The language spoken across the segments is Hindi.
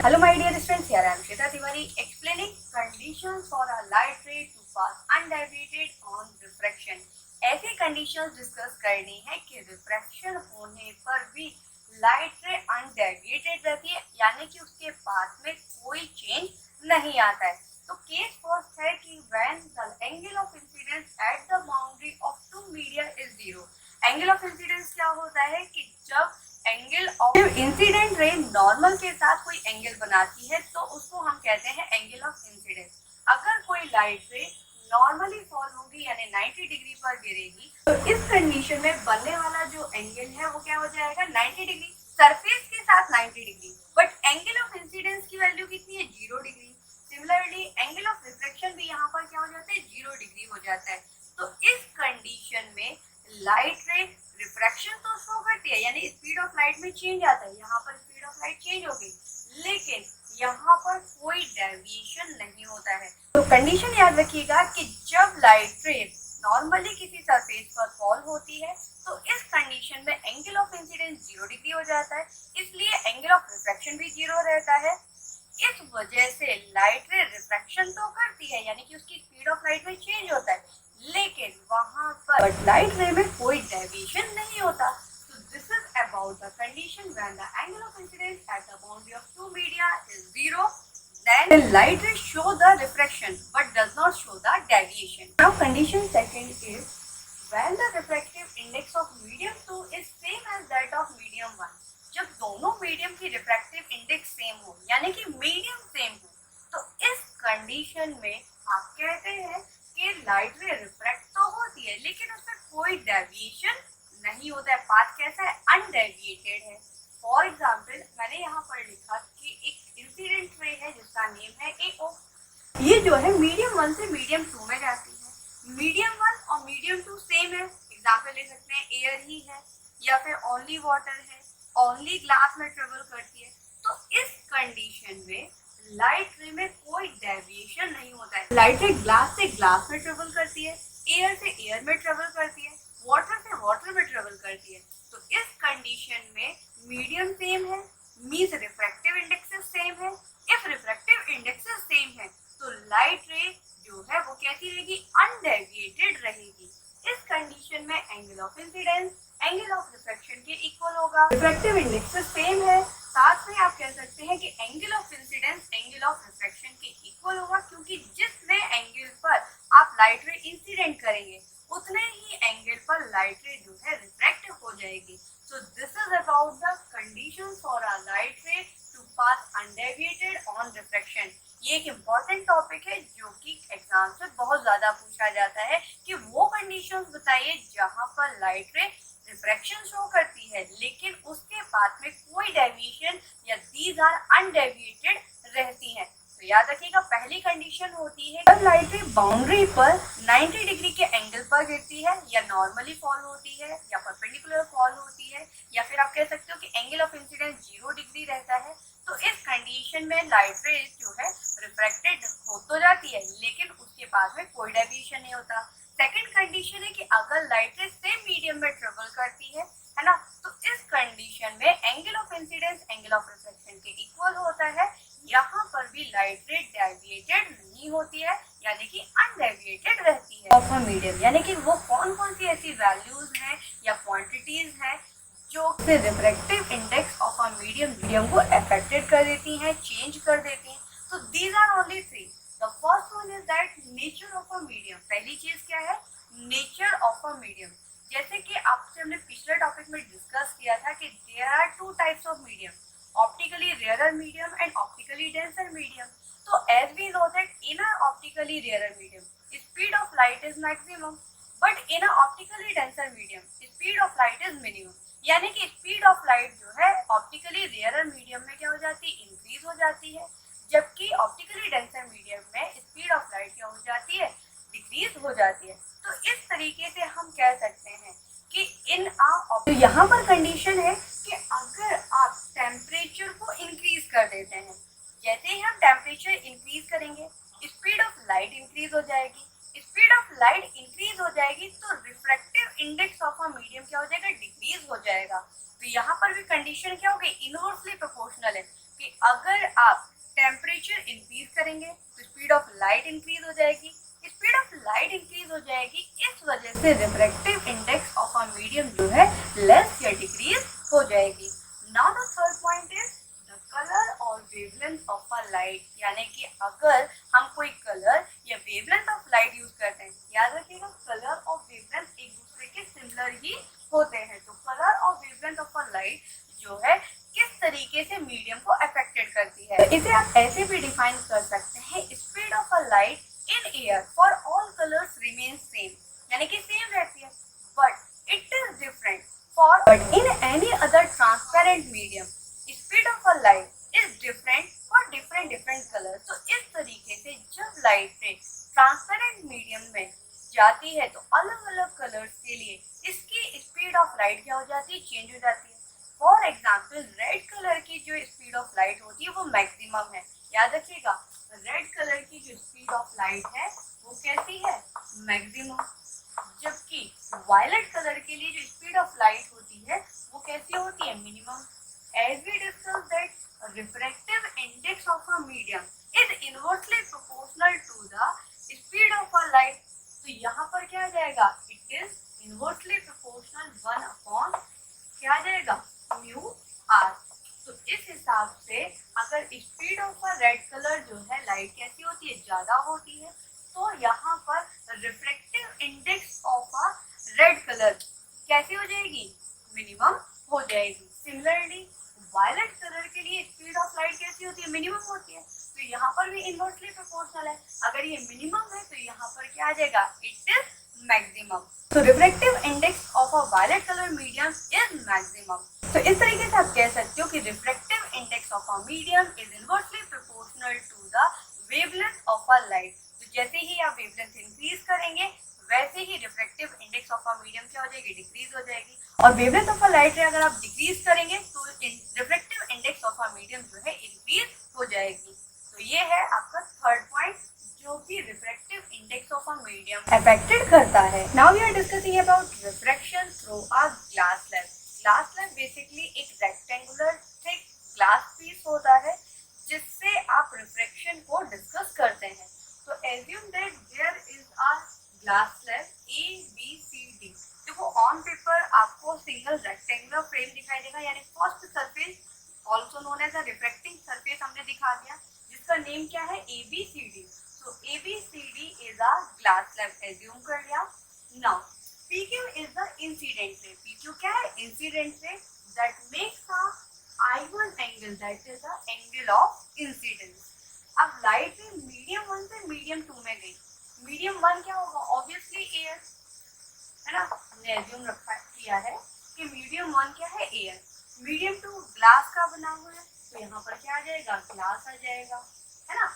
Hello my dear students, here I am Shweta Tiwari explaining conditions for a light ray to pass undeviated on refraction। ऐसी conditions डिस्कस करनी है कि रिफ्रैक्शन होने पर भी लाइट रे अनडेविएटेड रहती है, यानी कि उसके पाथ में कोई चेंज नहीं आता है। तो केस फर्स्ट है कि when the angle of incidence at the boundary of two media is zero. Angle of incidence क्या होता है कि जब angle of incident ray normal के साथ कोई एंगल बनाती है तो उसको हम कहते हैं एंगल ऑफ इंसिडेंस। अगर कोई लाइट रे नॉर्मली फॉल होगी यानी 90 डिग्री पर गिरेगी तो इस कंडीशन में बनने वाला जो एंगल है वो क्या हो जाएगा 90 डिग्री, सरफेस के साथ 90 degree, but angle of incidence की वैल्यू कितनी है 0 degree. Similarly angle of reflection भी यहाँ पर क्या हो जाता है 0 डिग्री हो जाता है। तो इस कंडीशन में लाइट रे रिफ्रैक्शन तो शो करती है, यानी स्पीड ऑफ लाइट में चेंज आता है, यहाँ पर स्पीड ऑफ लाइट चेंज हो गई, लेकिन यहाँ पर कोई डेविएशन नहीं होता है। तो कंडीशन याद रखिएगा कि जब लाइट रे नॉर्मली किसी सरफेस पर फॉल होती है तो इस कंडीशन में एंगल ऑफ इंसिडेंस 0 डिग्री हो जाता है, इसलिए एंगल ऑफ रिफ्रैक्शन भी 0 रहता है। इस वजह से लाइट रे रिफ्रैक्शन तो करती है, यानी कि उसकी स्पीड ऑफ लाइट में चेंज होता है, लेकिन वहां पर लाइट रे में कोई डेविएशन नहीं होता। तो this is about the condition when the angle of incidence at the boundary of two media is 0, then light rays show the refraction but does not show the deviation. Now condition second is when the refractive index of medium 2 is same as that of medium 1। जब दोनों मीडियम की रिफ्रैक्टिव इंडेक्स सेम हो, यानी कि मीडियम सेम हो, तो इस कंडीशन में आप कहते हैं कि लाइट रे रिफ्रैक्ट तो होती है लेकिन उसमें कोई डेविएशन नहीं होता है। पाथ कैसा है अनडेविएटेड है। फॉर एग्जाम्पल मैंने यहाँ पर लिखा कि एक इंसिडेंट रे है जिसका नेम है ए ओ। ये जो है मीडियम 1 से मीडियम 2 में जाती है। मीडियम 1 और मीडियम 2 सेम है, एग्जाम्पल ले सकते हैं एयर ही है या फिर ओनली वाटर है, ओनली ग्लास में ट्रेवल करती है। तो इस कंडीशन में लाइट रे में कोई डेविएशन नहीं होता है। लाइट रे ग्लास से ग्लास में ट्रेवल करती है, एयर से एयर में ट्रेवल करती है, वाटर से वाटर में ट्रेवल करती है। तो इस कंडीशन में मीडियम सेम है, मींस रिफ्रैक्टिव इंडेक्सेस सेम है। इफ रिफ्रैक्टिव इंडेक्सेस सेम है तो लाइट रे जो है वो कैसी रहेगी अनडेविएटेड रहेगी। इस कंडीशन में angle of incidence angle of refraction के इक्वल होगा। रिफ्रैक्टिव इंडेक्सेस सेम है, साथ में आप कह सकते हैं कि angle of incidence angle of refraction के इक्वल होगा, क्योंकि जितने एंगल पर आप लाइट रे इंसिडेंट करेंगे उतने ही एंगल पर लाइट रे जो है रिफ्रैक्ट हो जाएगी। So this is about the conditions for a light ray to pass undeviated on refraction। ये एक इम्पॉर्टेंट टॉपिक है जो कि एग्जाम से बहुत ज्यादा पूछा जाता है कि वो कंडीशंस बताइए जहां पर लाइट रे रिफ्रैक्शन शो करती है लेकिन उसके पाथ में कोई डेविएशन या दीज आर अनडेविएटेड रहती हैं। तो याद रखिएगा पहली कंडीशन होती है जब लाइट रे बाउंड्री पर 90 डिग्री के एंगल पर गिरती है या नॉर्मली फॉल होती है या परपेंडिकुलर फॉल होती है या फिर आप कह सकते हो कि एंगल ऑफ इंसिडेंस 0 डिग्री रहता है। तो इस कंडीशन में लाइट रे जो है रिफ्रैक्टेड हो तो जाती है लेकिन उसके पास में कोई डेविएशन नहीं होता। सेकंड कंडीशन है कि अगर लाइट रे सेम मीडियम में ट्रेवल करती है ना, तो इस कंडीशन में angle of incidence angle of reflection के इक्वल होता है। यहाँ पर भी लाइट रे डेविएटेड नहीं होती है, यानी कि अनडेविएटेड रहती है ऑफ अ मीडियम। यानी कि वो कौन कौन सी ऐसी वैल्यूज हैं या क्वांटिटीज हैं जो से refractive index of a medium को अफेक्टेड कर देती हैं, चेंज कर देती हैं। तो these are only three. The first one is that nature of a medium. पहली चीज क्या है नेचर ऑफ अ मीडियम। जैसे कि आपसे हमने पिछले टॉपिक में डिस्कस किया था कि there are two types of medium, optically rarer medium and optically denser medium। So as we know that in a optically rarer medium speed of light is maximum, but in a optically denser medium speed of light is minimum। यानी कि स्पीड ऑफ लाइट जो है ऑप्टिकली रेयर मीडियम में क्या हो जाती है इंक्रीज हो जाती है, जबकि ऑप्टिकली डेंसर मीडियम में स्पीड ऑफ लाइट क्या हो जाती है डिक्रीज हो जाती है। तो इस तरीके से हम कह सकते हैं कि इन तो यहाँ पर कंडीशन है कि अगर आप टेम्परेचर को इंक्रीज कर देते हैं, जैसे ही हम टेम्परेचर इंक्रीज करेंगे स्पीड ऑफ लाइट इंक्रीज हो जाएगी। स्पीड ऑफ लाइट इंक्रीज हो जाएगी तो refractive index of a medium क्या हो जाएगा डिक्रीज हो जाएगा। तो यहाँ पर भी कंडीशन क्या हो गई इनवर्सली प्रोपोर्शनल है, कि अगर आप टेम्परेचर इंक्रीज करेंगे तो स्पीड ऑफ लाइट इंक्रीज हो जाएगी, स्पीड ऑफ लाइट इंक्रीज हो जाएगी, इस वजह से refractive index of a medium जो है लेस या डिक्रीज हो जाएगी। Now the third point is the colour और वेवलेंथ ऑफ अ लाइट, यानी कि अगर हम कोई कलर या वेवलेंथ ऑफ लाइट यूज करते हैं, याद रखिएगा कलर और वेवलेंथ एक दूसरे के सिमिलर ही होते हैं, तो कलर और वेवलेंथ ऑफ अ लाइट जो है किस तरीके से मीडियम को अफेक्टेड करती है, तो इसे आप ऐसे भी डिफाइन कर सकते हैं, speed of a light in air for all colours remain same, यानी कि सेम रहती है, but it is different for but in any other transparent medium speed of a light is different for different colours. तो इस तरीके से जब लाइट रे ट्रांसपेरेंट मीडियम में जाती है तो अलग अलग कलर्स के लिए इसकी स्पीड ऑफ लाइट क्या हो जाती है, चेंज हो जाती है। फॉर एग्जाम्पल रेड कलर की जो स्पीड ऑफ लाइट होती है वो मैक्सिमम है, याद रखिएगा रेड कलर की जो स्पीड ऑफ लाइट है वो कैसी है, मैक्सिमम, जबकि वायलेट कलर के लिए जो स्पीड ऑफ लाइट होती है वो कैसी होती है, minimum. As we discuss that refractive index of a medium is inversely proportional to the speed of a light, तो यहाँ पर क्या आ जाएगा, it is inversely proportional 1 upon क्या आ जाएगा, म्यू आर। तो इस हिसाब से अगर speed of a red colour जो है लाइट कैसी होती है, ज्यादा होती है, तो यहाँ पर refractive index of a red colour कैसी हो जाएगी, मिनिमम हो जाएगी। सिमिलरली वायलेट कलर के लिए स्पीड ऑफ लाइट कैसी होती है, मिनिमम होती है, तो यहाँ पर भी इनवर्सली प्रोपोर्शनल है, अगर ये मिनिमम है तो यहाँ पर क्या आ जाएगा, इट इज मैक्सिमम। तो refractive index of a violet colour medium is maximum. तो इस तरीके से आप कह सकते हो कि refractive index of a medium is inversely proportional to the wavelength of a light. तो जैसे ही आप वेवलेंथ इंक्रीज करेंगे वैसे ही refractive index of a medium क्या हो जाएगी, डिक्रीज हो जाएगी, और वेवलेंथ ऑफ अ लाइट रे अगर आप डिक्रीज करेंगे तो refractive index of a medium जो है इंक्रीज हो जाएगी। तो ये है आपका थर्ड पॉइंट जो कि refractive index of a medium affected करता है। Now we are discussing about refraction through a glass slab. Glass slab basically एक रेक्टेंगुलर थिक ग्लास पीस होता है जिससे आप रिफ्रैक्शन को डिस्कस करते हैं। तो assume that there is a glass slab A B C D. देखो ऑन पेपर आपको सिंगल रेक्टेंगुलर फ्रेम दिखाई देगा, यानी first surface also known as a refracting surface हमने दिखा दिया, जिसका नेम क्या है, A B C D. So ABCD is a glass slab, assume कर लिया। Now PQ is the incident ray। PQ क्या है, incident ray that makes a I1 angle, that is the angle of incidence। अब लाइट रे मीडियम 1 से मीडियम 2 में गई, मीडियम 1 क्या होगा, ऑब्वियसली एयर, है ना, हमने एज्यूम रखा किया है कि मीडियम 1 क्या है, एयर। मीडियम 2 ग्लास का बना हुआ है, तो यहाँ पर क्या आ जाएगा, ग्लास आ जाएगा, है ना,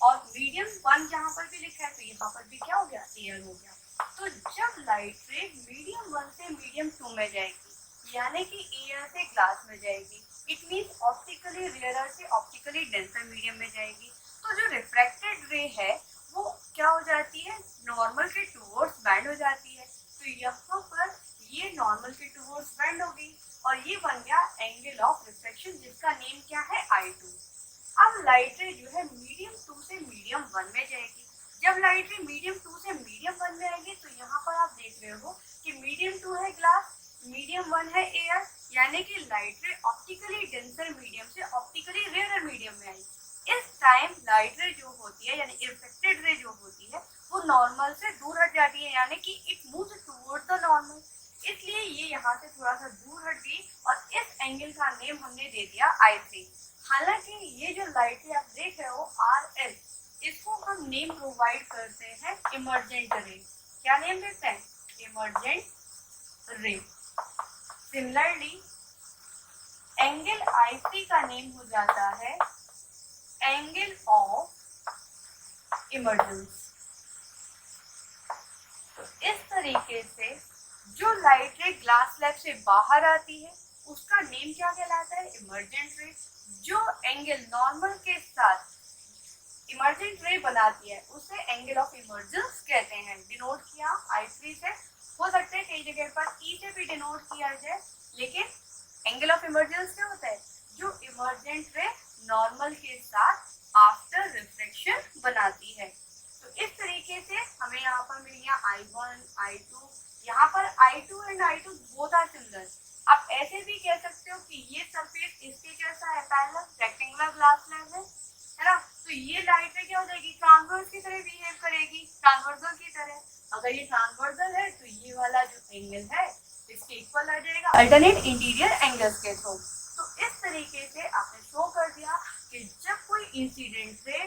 और मीडियम 1 जहाँ पर भी लिखा है तो यहाँ पर भी क्या हो गया, एयर हो गया। तो जब लाइट रे मीडियम 1 से मीडियम 2 में जाएगी, यानी कि एयर से ग्लास में जाएगी, इट मीन्स ऑप्टिकली रेयरर से ऑप्टिकली डेंसर मीडियम में जाएगी, तो जो रिफ्रैक्टेड रे है वो क्या हो जाती है, नॉर्मल के टुवर्ड्स बैंड हो जाती है। तो यहाँ पर ये नॉर्मल के टुवर्ड्स बैंड हो गई और ये बन गया एंगल ऑफ रिफ्लेक्शन, जिसका नेम क्या है, I2। अब लाइट रे जो है मीडियम 2 से मीडियम 1 में जाएगी। जब लाइट रे मीडियम 2 से मीडियम 1 में आएगी तो यहाँ पर आप देख रहे हो कि मीडियम 2 है ग्लास, मीडियम 1 है एयर, यानी कि लाइट रे ऑप्टिकली डेंसर मीडियम से ऑप्टिकली रेयरर मीडियम में आई। इस टाइम लाइट रे जो होती है यानी रिफ्लेक्टेड रे जो होती है वो नॉर्मल से दूर हट जाती है, यानी कि it moves towards the normal, इसलिए ये यहाँ से थोड़ा सा दूर हट गई और इस एंगल का नेम हमने दे दिया I3। हालांकि ये जो लाइट रे आप देख रहे हो RS, इसको हम नेम प्रोवाइड करते हैं इमर्जेंट रे। क्या नेम देते हैं, इमर्जेंट रे। सिमिलरली एंगल I3 का नेम हो जाता है एंगल ऑफ इमर्जेंस। तो इस तरीके से जो लाइट रे ग्लास स्लैब से बाहर आती है उसका नेम क्या कहलाता है, इमर्जेंट रे। जो एंगल नॉर्मल के साथ इमर्जेंट रे बनाती है उसे एंगल ऑफ इमर्जेंस कहते हैं। डिनोट किया I3 से, हो सकता है कई जगह पर E से भी डिनोट किया जाए, लेकिन एंगल ऑफ इमर्जेंस क्या होता है, जो इमर्जेंट रे नॉर्मल के साथ आफ्टर रिफ्लेक्शन बनाती है। तो इस तरीके से हमें यहाँ पर मिल गया I1, I2। यहाँ पर I2 and I2 both are similar. आप ऐसे भी कह सकते हो कि ये सरफेस इसके जैसा है, पैरेलल रेक्टेंगुलर ग्लास स्लैब है ना। तो ये लाइट में क्या हो जाएगी, ट्रांसवर्स की तरह बिहेव करेगी, ट्रांसवर्सल की तरह। अगर ये ट्रांसवर्सल है तो ये वाला जो एंगल है इसके इक्वल आ जाएगा अल्टरनेट इंटीरियर एंगल्स के थ्रू। तो इस तरीके से आपने शो कर दिया कि जब कोई इंसिडेंट रे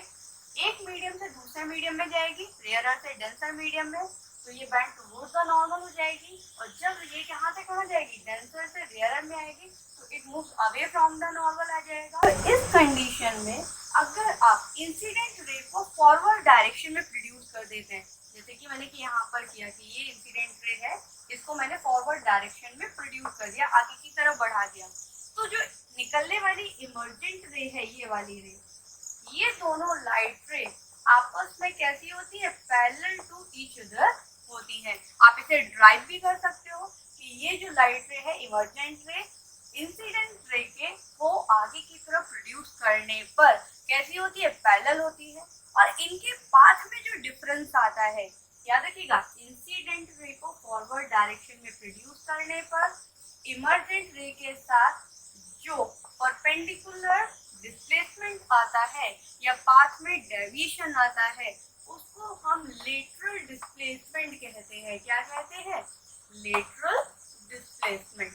एक मीडियम से दूसरे मीडियम में जाएगी, रेयरर से डेंसर मीडियम में, तो ये बैंड टुवर्ड्स द नॉर्मल हो जाएगी। और जब ये कहाँ से कहाँ जाएगी, डेंसर से रेयरर में आएगी, तो it moves away from the normal आ जाएगा। तो इस कंडीशन में अगर आप इंसिडेंट रे को फॉरवर्ड डायरेक्शन में प्रोड्यूस कर देते हैं, जैसे कि मैंने कि यहाँ पर किया कि ये इंसिडेंट रे है, इसको मैंने फॉरवर्ड डायरेक्शन में प्रोड्यूस कर दिया, आगे की तरफ बढ़ा दिया, तो जो निकलने वाली इमर्जेंट रे है, ये वाली रे, ये दोनों लाइट रे आपस में कैसी होती है, पैरेलल टू ईच अदर होती है। आप इसे ड्राइव भी कर सकते हो कि ये जो लाइट रे है, इमर्जेंट रे इंसिडेंट रे के को आगे की तरफ प्रोड्यूस करने पर कैसी होती है, पैरेलल होती है। और इनके पाथ में जो डिफरेंस आता है, याद रखिएगा, इंसिडेंट रे को फॉरवर्ड डायरेक्शन में प्रोड्यूस करने पर इमर्जेंट रे के साथ जो परपेंडिकुलर डिस्प्लेसमेंट आता है या पाथ में डेविएशन आता है, उसको हम लेटरल डिस्प्लेसमेंट कहते हैं। क्या कहते हैं, लेटरल डिस्प्लेसमेंट।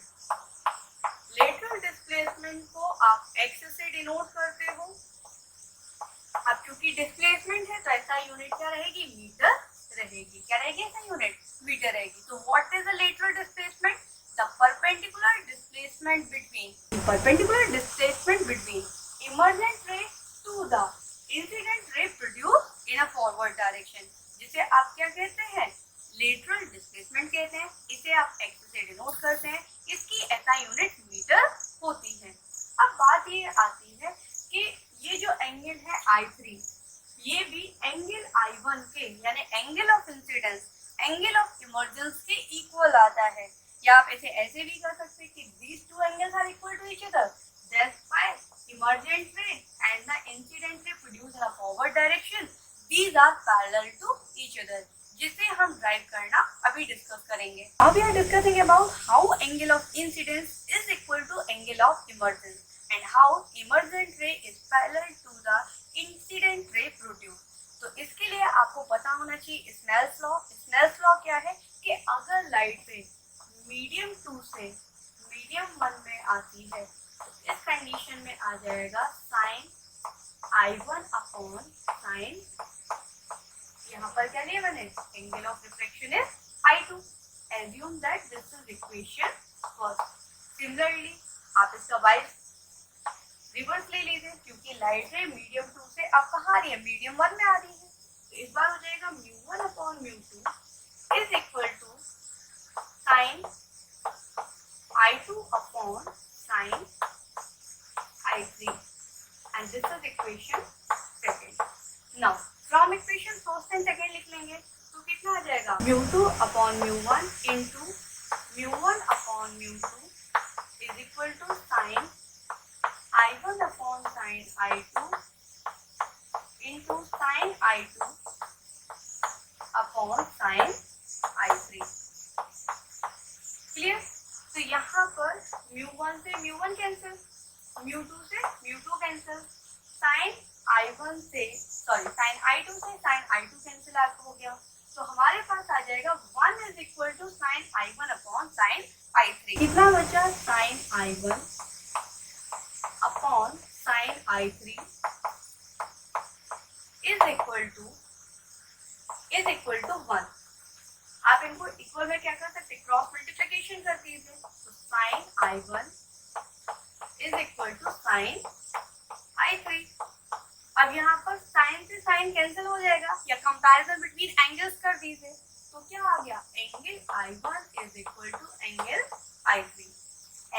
लेटरल डिस्प्लेसमेंट को आप एक्स से डिनोट करते हो। अब चूंकि डिस्प्लेसमेंट है तो ऐसा यूनिट क्या रहेगी, मीटर रहेगी। क्या रहेगी, ऐसा यूनिट मीटर रहेगी। तो what is the lateral displacement, the perpendicular displacement between emergent ray to the incident ray produced in a forward direction, जिसे आप क्या कहते हैं, lateral displacement कहते हैं। इसे आप x से डिनोट करते हैं, इसकी SI यूनिट मीटर होती है। अब बात ये आती है कि ये जो एंगल है I3, ये भी एंगल I1 के यानी angle of incidence, angle of emergence के इक्वल आता है। या आप इसे ऐसे भी कर सकते हैं कि these two angles are equal to each other, that's why emergent ray and the incident ray produced in a forward direction, these are parallel to each other, जिसे हम ड्राइव करना अभी डिस्कस करेंगे। अब we are discussing about how angle of incidence is equal to angle of emergence and how emergent ray is parallel to the incident ray produced। तो इसके लिए आपको पता होना चाहिए स्नेल्स लॉ। स्नेल्स लॉ क्या है कि अगर लाइट रे मीडियम 2 से मीडियम 1 में आती है, तो इस कंडीशन में आ जाएगा साइन I1 अपॉन साइन, यहाँ पर क्या लिया मैंने, angle of reflection is I2। Assume that this is equation first. Similarly आप इसका वाइज रिवर्स ले लीजिए, क्योंकि लाइट रे मीडियम 2 से अब कहाँ आ रही है, मीडियम 1 में आ रही है, तो इस बार हो जाएगा μ1 upon μ2 is equal to sine I2 upon sin I3, and this is equation second. Now from equation first and second लिख लेंगे, तो कितना आ जाएगा, μ2 upon μ1 into μ1 upon μ2 is equal to sin I1 upon sin I2 into sin I2 upon sin I3। Clear. तो यहाँ पर μ1 से μ1 कैंसिल, μ2 से μ2 कैंसिल, sin I1 से sin I2 से sin I2 कैंसिल आपको हो गया। तो हमारे पास आ जाएगा 1 is equal to sin I1 upon sin I3। कितना बचा, sin I1 upon sin I3 is equal to 1। आप इनको इक्वल में क्या कर सकते, क्रॉस मल्टीप्लिकेशन कर दीजिए, तो sine I1 is equal to sine I3। अब यहाँ पर साइन से साइन कैंसिल हो जाएगा, या कंपैरिजन बिटवीन एंगल्स कर दीजिए, तो क्या आ गया, angle I1 is equal to angle I3।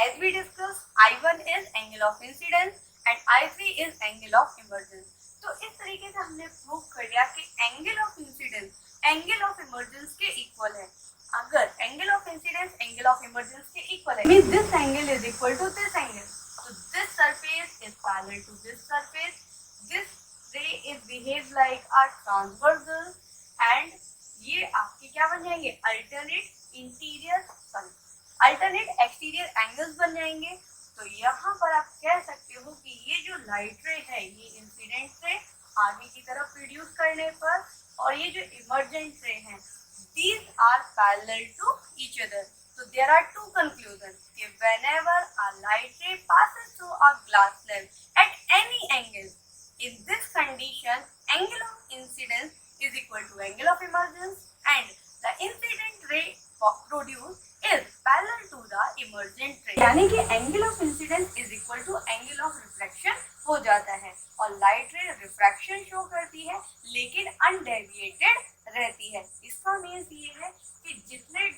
As we discuss, I1 is angle of incidence and I3 is angle of emergence. तो इस तरीके से हमने प्रूव कर लिया कि angle of incidence angle of emergence के इक्वल है। अगर angle of incidence angle of emergence के इक्वल है, means this angle is equal to this angle, तो this surface is parallel to this it behaves like a transversal and ये आपके क्या बन जाएंगे, अल्टरनेट एक्सटीरियर एंगल्स बन जाएंगे। तो यहाँ पर आप कह सकते हो कि ये जो लाइट रे है ये इंसिडेंट रे आगे की तरफ प्रोड्यूस करने पर और ये जो इमर्जेंट रे हैं these are parallel to each other. So there are two conclusions. Whenever a light ray passes through a glass slab at any angle, in this condition, angle of incidence is equal to angle of emergence and the incident ray produced is parallel to the emergent ray. यानी कि angle of incidence is equal to angle of refraction हो जाता है और लाइट रे रिफ्रैक्शन शो करती है लेकिन अनडेविएटेड रहती है। इसका मीन्स ये है कि जितने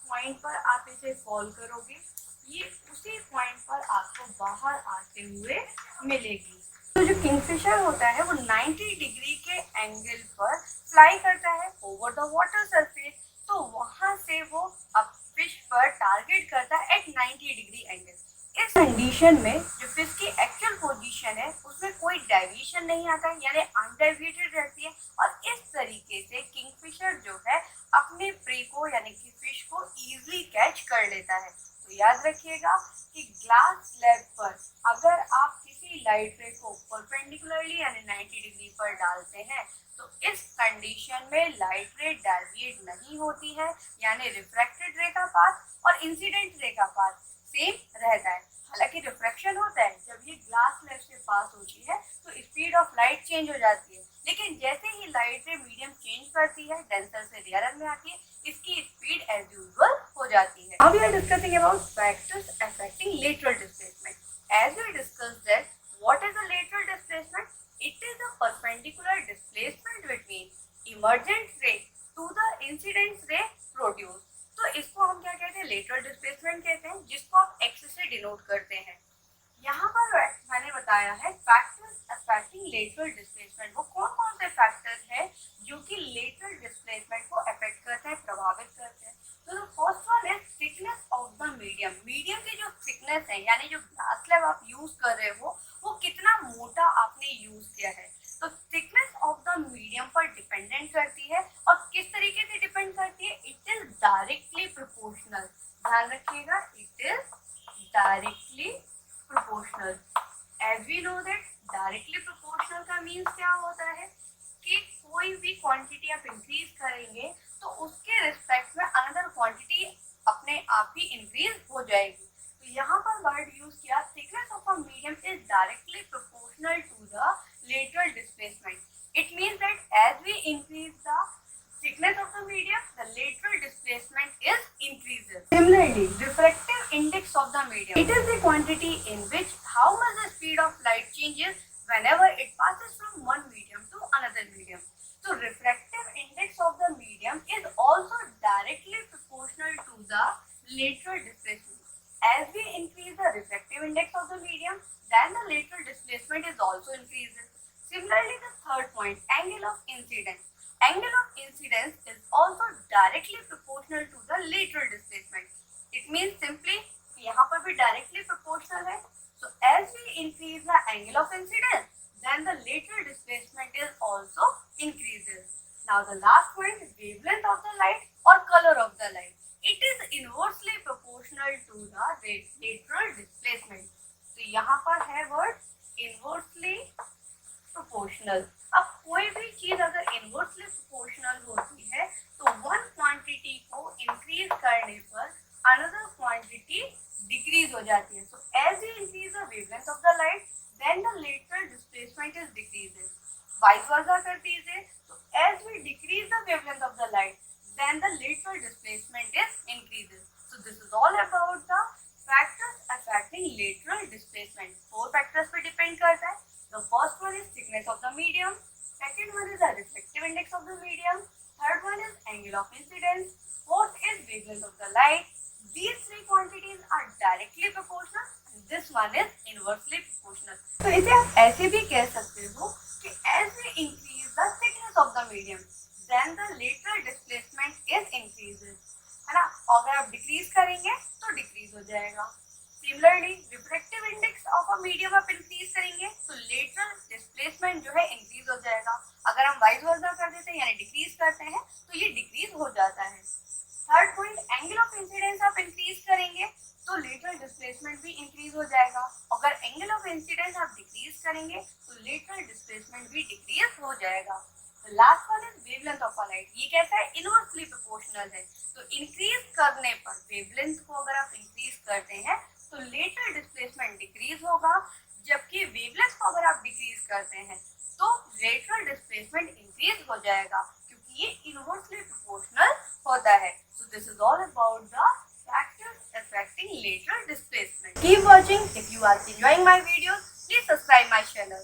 पॉइंट पर आप इसे फॉल करोगे ये उसी पॉइंट पर आपको बाहर आते हुए मिलेगी। तो जो किंगफिशर होता है वो 90 डिग्री के एंगल पर फ्लाई करता है ओवर द वाटर सरफेस, तो वहां से वो अब फिश पर टारगेट करता है एट 90 डिग्री एंगल। इस कंडीशन में जो फिश की एक्चुअल पोजीशन है उसमें कोई डेविएशन नहीं आता है यानी अनडेविएटेड रहती है और इस तरीके से किंगफिशर जो है अपने प्रे को यानी कि फिश को इजीली कैच कर लेता है। तो याद रखिएगा कि ग्लास स्लैब पर अगर आप किसी लाइट रे को परपेंडिकुलरली यानी 90 डिग्री पर डालते हैं तो इस कंडीशन में लाइट रे डेविएट नहीं होती है यानी रिफ्रैक्टेड रे का पाथ और इंसिडेंट रे का पाथ सेम रहता है। हालांकि रिफ्रैक्शन होता है जब ये ग्लास स्लैब से पास होती है तो स्पीड ऑफ लाइट चेंज हो जाती है, लेकिन जैसे ही लाइट रे मीडियम चेंज करती है डेंसर से रेयर में आती है इसकी स्पीड एज यूजुअल हो जाती है। Now we are discussing about factors affecting lateral displacement. As we discussed that what is a lateral displacement? It is a perpendicular displacement between emergent ray to the incident ray produced. तो इसको हम क्या कहते हैं, लेटरल डिस्प्लेसमेंट कहते हैं, जिसको आप एक्स से डिनोट करते हैं। यहाँ पर मैंने बताया है फैक्टर्स अफेक्टिंग लेटरल डिस्प्लेसमेंट। वो कौन कौन से फैक्टर्स हैं जो कि लेटरल डिस्प्लेसमेंट को अफेक्ट करते हैं, प्रभावित करते हैं। तो the first one is thickness of the medium. Medium की जो थिकनेस है यानी जो ग्लास स्लैब आप यूज कर रहे हो वो कितना मोटा आपने यूज किया है, तो थिकनेस ऑफ द मीडियम पर डिपेंडेंट करती है। और किस तरीके से डिपेंड करती है, इट इज डायरेक्टली प्रोपोर्शनल। ध्यान रखिएगा, it is directly proportional. As we know that directly proportional का मीन्स क्या होता है कि कोई भी क्वांटिटी आप इंक्रीज करेंगे तो उसके रिस्पेक्ट में अनदर क्वांटिटी अपने आप ही इंक्रीज हो जाएगी। तो यहाँ पर वर्ड यूज किया thickness of a medium is directly proportional to the lateral displacement. It means that as we increase the thickness of the medium, the lateral displacement is increases. Similarly, refractive index of the medium. It is the quantity in which how much the speed of light changes whenever it passes from one medium to another medium. So refractive index of the medium is also directly proportional to the lateral displacement. As we increase the refractive index of the medium, then the lateral displacement is also increases. Similarly, the third point, angle of incidence. Angle of incidence is also directly proportional to the lateral displacement. It means simply यहाँ पर भी directly proportional है. So as we increase the angle of incidence, then the lateral displacement is also increases. Now the last point, wavelength of the light or color of the light. It is inversely proportional to the lateral displacement. तो यहाँ पर है वर्ड इनवर्सली प्रोपोर्शनल। अब कोई भी चीज अगर इनवर्सली प्रोपोर्शनल होती है तो वन क्वांटिटी को इंक्रीज करने पर अनदर क्वांटिटी डिक्रीज हो जाती है। So as you increase the wavelength of the light then the lateral displacement is decreases. Vice versa करती है, तो as we decrease the wavelength of the light then the lateral displacement is increases. So this is all about the factors affecting lateral displacement. Four factors पे depend करता है. The first one is thickness of the medium. Second one is the refractive index of the medium. Third one is angle of incidence. Fourth is wavelength of the light. These three quantities are directly proportional. And this one is inversely proportional. तो इसे आप ऐसे भी कह सकते हो कि as we increase the thickness of the medium, then the lateral displacement is increases, है ना। अगर आप डिक्रीज करेंगे तो डिक्रीज हो जाएगा। Similarly refractive index of a medium आप इंक्रीज करेंगे तो लेटरल डिस्प्लेसमेंट जो है इंक्रीज हो जाएगा। अगर हम वाइस वर्सा कर देते हैं यानी डिक्रीज करते हैं तो ये डिक्रीज हो जाता है। Third point, angle of incidence आप इंक्रीज करेंगे तो लेटरल डिस्प्लेसमेंट भी इंक्रीज हो जाएगा। अगर एंगल ऑफ इंसिडेंस आप डिक्रीज करेंगे तो लेटरल डिस्प्लेसमेंट भी डिक्रीज हो जाएगा। Last one is wavelength of a light. ये कैसा है, इनवर्सली प्रोपोर्शनल है। तो इंक्रीज करने पर वेवलेंथ को अगर आप इंक्रीज करते हैं तो लेटरल डिस्प्लेसमेंट डिक्रीज होगा, जबकि वेवलेंथ को अगर आप डिक्रीज करते हैं तो लेटरल डिस्प्लेसमेंट इंक्रीज हो जाएगा, क्योंकि ये इनवर्सली प्रोपोर्शनल होता है। So this is all about the factors affecting lateral displacement. Keep watching. If you are enjoying my videos, please subscribe my channel.